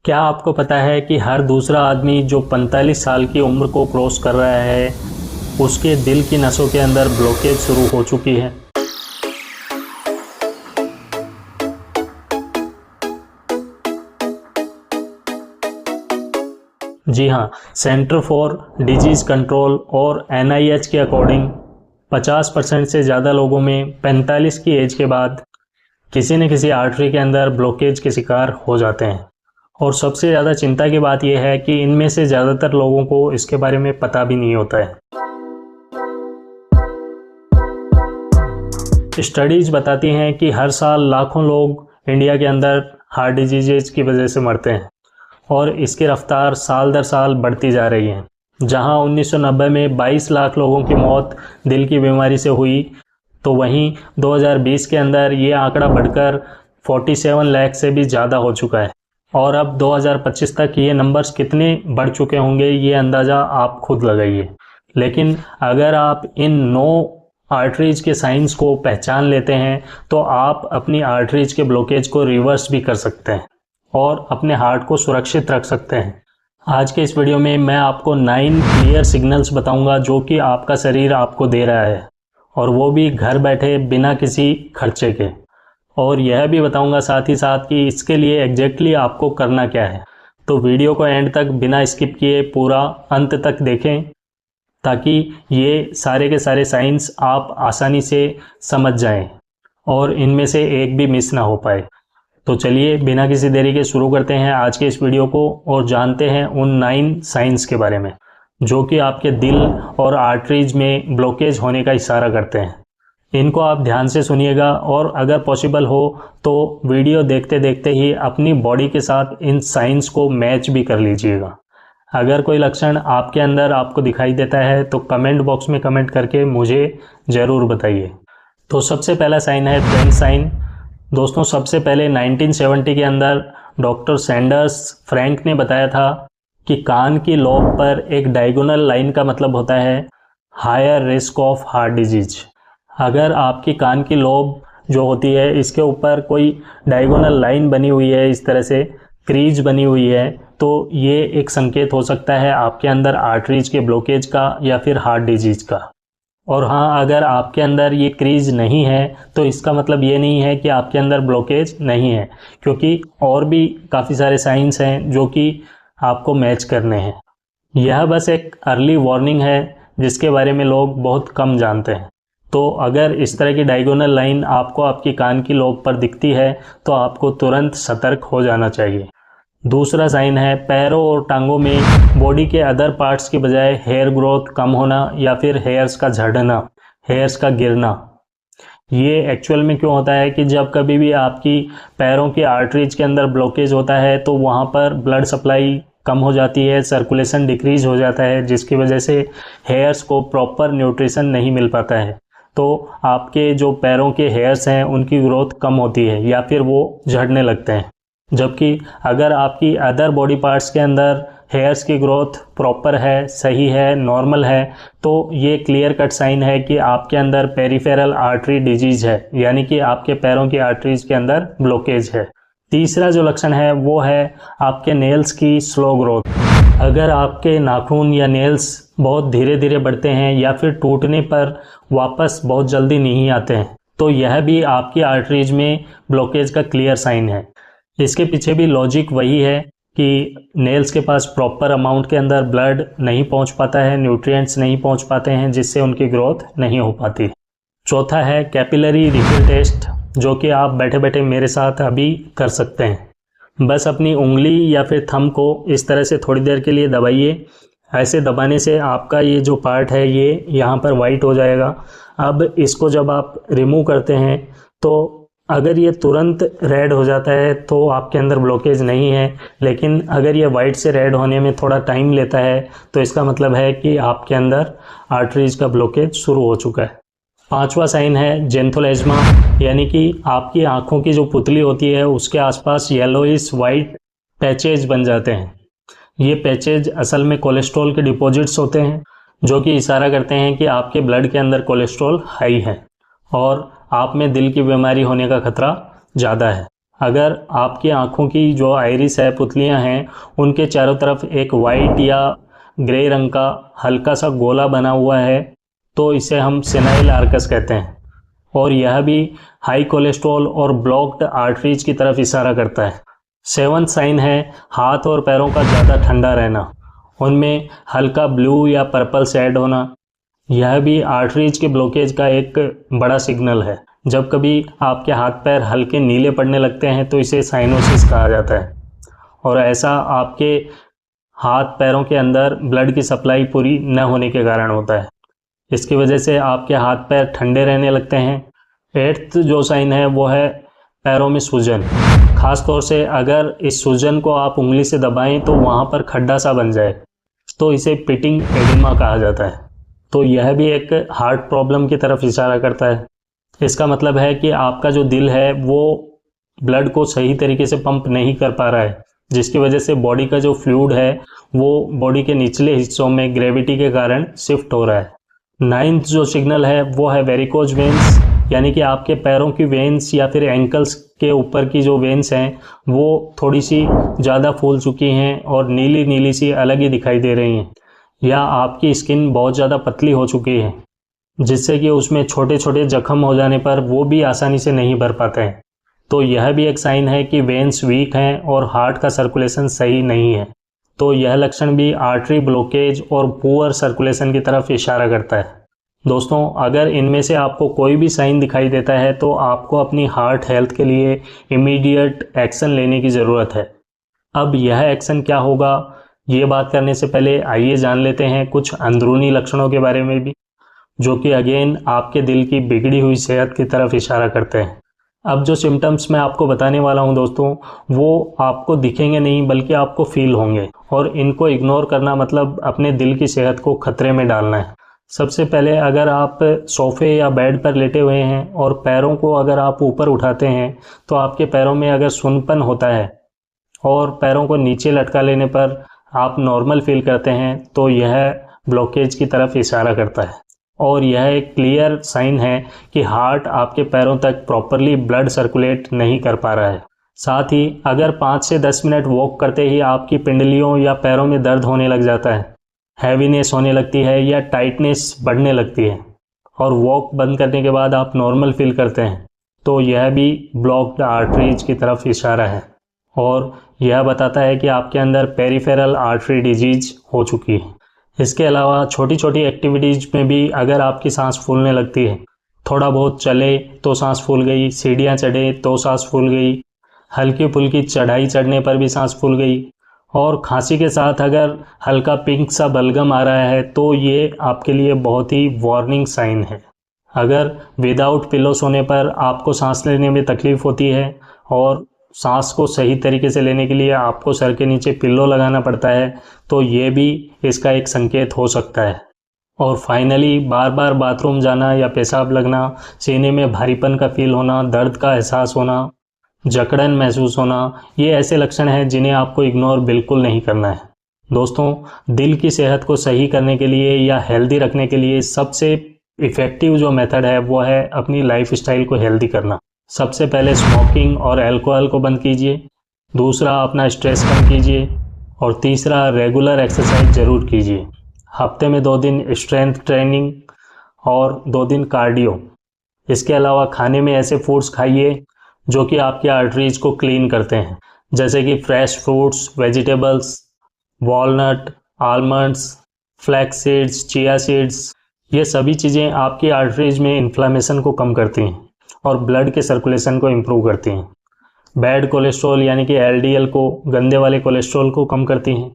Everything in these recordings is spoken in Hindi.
क्या आपको पता है कि हर दूसरा आदमी जो 45 साल की उम्र को क्रॉस कर रहा है उसके दिल की नसों के अंदर ब्लॉकेज शुरू हो चुकी है। जी हाँ, सेंटर फॉर डिजीज़ कंट्रोल और NIH के अकॉर्डिंग 50% से ज़्यादा लोगों में 45 की एज के बाद किसी न किसी आर्टरी के अंदर ब्लॉकेज के शिकार हो जाते हैं। और सबसे ज़्यादा चिंता की बात यह है कि इनमें से ज़्यादातर लोगों को इसके बारे में पता भी नहीं होता है। स्टडीज बताती हैं कि हर साल लाखों लोग इंडिया के अंदर हार्ट डिजीजेज की वजह से मरते हैं और इसकी रफ्तार साल दर साल बढ़ती जा रही है। जहां 1990 में 22 लाख लोगों की मौत दिल की बीमारी से हुई, तो वहीं 2020 के अंदर ये आंकड़ा बढ़कर 47 लाख से भी ज़्यादा हो चुका है। और अब 2025 तक ये नंबर्स कितने बढ़ चुके होंगे ये अंदाज़ा आप खुद लगाइए। लेकिन अगर आप इन 9 आर्टरीज के साइंस को पहचान लेते हैं तो आप अपनी आर्टरीज के ब्लॉकेज को रिवर्स भी कर सकते हैं और अपने हार्ट को सुरक्षित रख सकते हैं। आज के इस वीडियो में मैं आपको 9 क्लियर सिग्नल्स बताऊंगा जो कि आपका शरीर आपको दे रहा है, और वो भी घर बैठे बिना किसी खर्चे के। और यह भी बताऊंगा साथ ही साथ कि इसके लिए एग्जैक्टली आपको करना क्या है। तो वीडियो को एंड तक बिना स्किप किए पूरा अंत तक देखें ताकि ये सारे के सारे साइंस आप आसानी से समझ जाएं और इनमें से एक भी मिस ना हो पाए। तो चलिए बिना किसी देरी के शुरू करते हैं आज के इस वीडियो को और जानते हैं उन 9 साइंस के बारे में जो कि आपके दिल और आर्टरीज में ब्लॉकेज होने का इशारा करते हैं। इनको आप ध्यान से सुनिएगा और अगर पॉसिबल हो तो वीडियो देखते देखते ही अपनी बॉडी के साथ इन साइंस को मैच भी कर लीजिएगा। अगर कोई लक्षण आपके अंदर आपको दिखाई देता है तो कमेंट बॉक्स में कमेंट करके मुझे ज़रूर बताइए। तो सबसे पहला साइन है फ्रेंच साइन। दोस्तों, सबसे पहले 1970 के अंदर डॉक्टर सैंडर्स फ्रैंक ने बताया था कि कान की लोब पर एक डायगोनल लाइन का मतलब होता है higher risk of heart disease. अगर आपकी कान की लोब जो होती है इसके ऊपर कोई डायगोनल लाइन बनी हुई है, इस तरह से क्रीज बनी हुई है, तो ये एक संकेत हो सकता है आपके अंदर आर्टरीज के ब्लॉकेज का या फिर हार्ट डिजीज का। और हाँ, अगर आपके अंदर ये क्रीज नहीं है तो इसका मतलब ये नहीं है कि आपके अंदर ब्लॉकेज नहीं है, क्योंकि और भी काफ़ी सारे साइंस हैं जो कि आपको मैच करने हैं। यह बस एक अर्ली वार्निंग है जिसके बारे में लोग बहुत कम जानते हैं। तो अगर इस तरह की डायगोनल लाइन आपको आपकी कान की लोब पर दिखती है तो आपको तुरंत सतर्क हो जाना चाहिए। दूसरा साइन है पैरों और टांगों में बॉडी के अदर पार्ट्स की बजाय हेयर ग्रोथ कम होना या फिर हेयर्स का झड़ना, हेयर्स का गिरना। ये एक्चुअल में क्यों होता है कि जब कभी भी आपकी पैरों की आर्टरीज के अंदर ब्लॉकेज होता है तो वहाँ पर ब्लड सप्लाई कम हो जाती है, सर्कुलेशन डिक्रीज हो जाता है, जिसकी वजह से हेयर्स को प्रॉपर न्यूट्रिशन नहीं मिल पाता है। तो आपके जो पैरों के हेयर्स हैं उनकी ग्रोथ कम होती है या फिर वो झड़ने लगते हैं। जबकि अगर आपकी अदर बॉडी पार्ट्स के अंदर हेयर्स की ग्रोथ प्रॉपर है, सही है, नॉर्मल है, तो ये क्लियर कट साइन है कि आपके अंदर पेरिफेरल आर्टरी डिजीज है, यानी कि आपके पैरों की आर्टरीज के अंदर ब्लॉकेज है। तीसरा जो लक्षण है वो है आपके नेल्स की स्लो ग्रोथ। अगर आपके नाखून या नेल्स बहुत धीरे धीरे बढ़ते हैं या फिर टूटने पर वापस बहुत जल्दी नहीं आते हैं तो यह भी आपकी आर्टरीज में ब्लॉकेज का क्लियर साइन है। इसके पीछे भी लॉजिक वही है कि नेल्स के पास प्रॉपर अमाउंट के अंदर ब्लड नहीं पहुंच पाता है, न्यूट्रिएंट्स नहीं पहुंच पाते हैं, जिससे उनकी ग्रोथ नहीं हो पाती। चौथा है कैपिलरी रिफिल टेस्ट, जो कि आप बैठे बैठे मेरे साथ अभी कर सकते हैं। बस अपनी उंगली या फिर थंब को इस तरह से थोड़ी देर के लिए दबाइए। ऐसे दबाने से आपका ये जो पार्ट है ये यहाँ पर वाइट हो जाएगा। अब इसको जब आप रिमूव करते हैं तो अगर ये तुरंत रेड हो जाता है तो आपके अंदर ब्लॉकेज नहीं है, लेकिन अगर ये वाइट से रेड होने में थोड़ा टाइम लेता है तो इसका मतलब है कि आपके अंदर आर्टरीज का ब्लॉकेज शुरू हो चुका है। पांचवा साइन है जेंथोलेज्मा, यानी कि आपकी आंखों की जो पुतली होती है उसके आसपास येलोइश वाइट पैचेज बन जाते हैं। ये पैचेज असल में कोलेस्ट्रॉल के डिपॉजिट्स होते हैं जो कि इशारा करते हैं कि आपके ब्लड के अंदर कोलेस्ट्रॉल हाई है और आप में दिल की बीमारी होने का खतरा ज़्यादा है। अगर आपकी आँखों की जो आइरिस है, पुतलियाँ हैं, उनके चारों तरफ एक वाइट या ग्रे रंग का हल्का सा गोला बना हुआ है तो इसे हम सेनाइल आर्कस कहते हैं, और यह भी हाई कोलेस्ट्रॉल और ब्लॉक्ड आर्टरीज की तरफ इशारा करता है। 7th साइन है हाथ और पैरों का ज़्यादा ठंडा रहना, उनमें हल्का ब्लू या पर्पल शेड होना। यह भी आर्टरीज के ब्लॉकेज का एक बड़ा सिग्नल है। जब कभी आपके हाथ पैर हल्के नीले पड़ने लगते हैं तो इसे साइनोसिस कहा जाता है, और ऐसा आपके हाथ पैरों के अंदर ब्लड की सप्लाई पूरी न होने के कारण होता है। इसकी वजह से आपके हाथ पैर ठंडे रहने लगते हैं। 8th जो साइन है वो है पैरों में सूजन। खास तौर से अगर इस सूजन को आप उंगली से दबाएं तो वहाँ पर खड्डा सा बन जाए तो इसे पिटिंग एडिमा कहा जाता है। तो यह भी एक हार्ट प्रॉब्लम की तरफ इशारा करता है। इसका मतलब है कि आपका जो दिल है वो ब्लड को सही तरीके से पंप नहीं कर पा रहा है, जिसकी वजह से बॉडी का जो फ्लूइड है वो बॉडी के निचले हिस्सों में ग्रेविटी के कारण शिफ्ट हो रहा है। 9th जो सिग्नल है वो है वेरिकोज वेन्स, यानी कि आपके पैरों की वेन्स या फिर एंकल्स के ऊपर की जो वेन्स हैं वो थोड़ी सी ज़्यादा फूल चुकी हैं और नीली नीली सी अलग ही दिखाई दे रही हैं, या आपकी स्किन बहुत ज़्यादा पतली हो चुकी है जिससे कि उसमें छोटे छोटे जख्म हो जाने पर वो भी आसानी से नहीं भर पाते हैं। तो यह भी एक साइन है कि वेन्स वीक हैं और हार्ट का सर्कुलेशन सही नहीं है। तो यह लक्षण भी आर्टरी ब्लॉकेज और पुअर सर्कुलेशन की तरफ इशारा करता है। दोस्तों, अगर इनमें से आपको कोई भी साइन दिखाई देता है तो आपको अपनी हार्ट हेल्थ के लिए इमीडिएट एक्शन लेने की ज़रूरत है। अब यह एक्शन क्या होगा, ये बात करने से पहले आइए जान लेते हैं कुछ अंदरूनी लक्षणों के बारे में भी, जो कि अगेन आपके दिल की बिगड़ी हुई सेहत की तरफ इशारा करते हैं। अब जो सिम्टम्स मैं आपको बताने वाला हूं दोस्तों, वो आपको दिखेंगे नहीं बल्कि आपको फील होंगे, और इनको इग्नोर करना मतलब अपने दिल की सेहत को खतरे में डालना है। सबसे पहले, अगर आप सोफे या बेड पर लेटे हुए हैं और पैरों को अगर आप ऊपर उठाते हैं तो आपके पैरों में अगर सुनपन होता है और पैरों को नीचे लटका लेने पर आप नॉर्मल फील करते हैं तो यह ब्लॉकेज की तरफ इशारा करता है, और यह एक क्लियर साइन है कि हार्ट आपके पैरों तक प्रॉपरली ब्लड सर्कुलेट नहीं कर पा रहा है। साथ ही अगर 5 से 10 मिनट वॉक करते ही आपकी पिंडलियों या पैरों में दर्द होने लग जाता है, हैवीनेस होने लगती है या टाइटनेस बढ़ने लगती है, और वॉक बंद करने के बाद आप नॉर्मल फील करते हैं, तो यह भी ब्लॉक्ड आर्टरीज की तरफ इशारा है, और यह बताता है कि आपके अंदर पेरिफेरल आर्टरी डिजीज हो चुकी है। इसके अलावा छोटी छोटी एक्टिविटीज़ में भी अगर आपकी सांस फूलने लगती है, थोड़ा बहुत चले तो सांस फूल गई, सीढ़ियाँ चढ़े तो सांस फूल गई, हल्की फुल्की चढ़ाई चढ़ने पर भी सांस फूल गई, और खांसी के साथ अगर हल्का पिंक सा बलगम आ रहा है तो ये आपके लिए बहुत ही वार्निंग साइन है। अगर विदाउट पिलो सोने पर आपको सांस लेने में तकलीफ़ होती है और सांस को सही तरीके से लेने के लिए आपको सर के नीचे पिल्लो लगाना पड़ता है, तो ये भी इसका एक संकेत हो सकता है। और फाइनली, बार बार बाथरूम जाना या पेशाब लगना, सीने में भारीपन का फील होना, दर्द का एहसास होना, जकड़न महसूस होना, ये ऐसे लक्षण हैं जिन्हें आपको इग्नोर बिल्कुल नहीं करना है। दोस्तों, दिल की सेहत को सही करने के लिए या हेल्दी रखने के लिए सबसे इफ़ेक्टिव जो मेथड है वो है अपनी लाइफ स्टाइल को हेल्दी करना। सबसे पहले स्मोकिंग और अल्कोहल को बंद कीजिए, दूसरा अपना स्ट्रेस कम कीजिए, और तीसरा रेगुलर एक्सरसाइज ज़रूर कीजिए। हफ्ते में 2 दिन स्ट्रेंथ ट्रेनिंग और 2 दिन कार्डियो। इसके अलावा खाने में ऐसे फूड्स खाइए जो कि आपकी आर्टरीज को क्लीन करते हैं, जैसे कि fresh fruits, vegetables, walnut, almonds, flax seeds, chia seeds. ये सभी चीज़ें आपकी आर्टरीज में इन्फ्लेमेशन को कम करती हैं और ब्लड के सर्कुलेशन को इम्प्रूव करती हैं। बैड कोलेस्ट्रॉल यानी कि एलडीएल को, गंदे वाले कोलेस्ट्रॉल को कम करती हैं।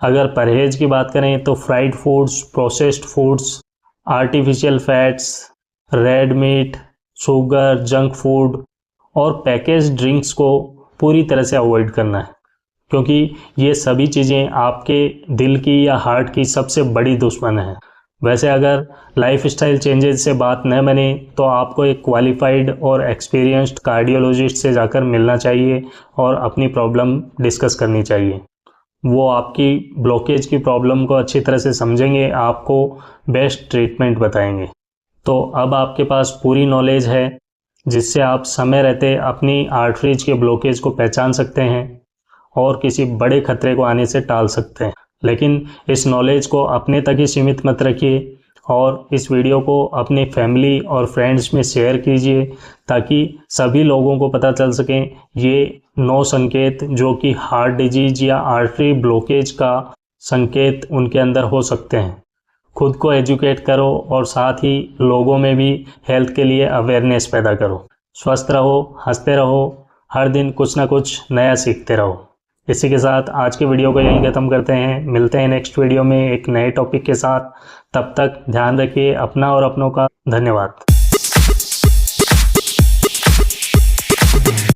अगर परहेज की बात करें तो fried foods, processed foods, artificial fats, red meat, sugar, junk food और पैकेज ड्रिंक्स को पूरी तरह से अवॉइड करना है, क्योंकि ये सभी चीज़ें आपके दिल की या हार्ट की सबसे बड़ी दुश्मन है। वैसे अगर लाइफस्टाइल चेंजेस से बात न बने तो आपको एक क्वालिफाइड और एक्सपीरियंस्ड कार्डियोलॉजिस्ट से जाकर मिलना चाहिए और अपनी प्रॉब्लम डिस्कस करनी चाहिए। वो आपकी ब्लॉकेज की प्रॉब्लम को अच्छी तरह से समझेंगे, आपको बेस्ट ट्रीटमेंट बताएंगे। तो अब आपके पास पूरी नॉलेज है जिससे आप समय रहते अपनी आर्टरीज के ब्लॉकेज को पहचान सकते हैं और किसी बड़े खतरे को आने से टाल सकते हैं। लेकिन इस नॉलेज को अपने तक ही सीमित मत रखिए और इस वीडियो को अपनी फैमिली और फ्रेंड्स में शेयर कीजिए ताकि सभी लोगों को पता चल सके ये 9 संकेत जो कि हार्ट डिजीज या आर्टरी ब्लॉकेज का संकेत उनके अंदर हो सकते हैं। खुद को एजुकेट करो और साथ ही लोगों में भी हेल्थ के लिए अवेयरनेस पैदा करो। स्वस्थ रहो, हंसते रहो, हर दिन कुछ ना कुछ नया सीखते रहो। इसी के साथ आज के वीडियो को यहीं ख़त्म करते हैं। मिलते हैं नेक्स्ट वीडियो में एक नए टॉपिक के साथ। तब तक ध्यान रखिए अपना और अपनों का। धन्यवाद।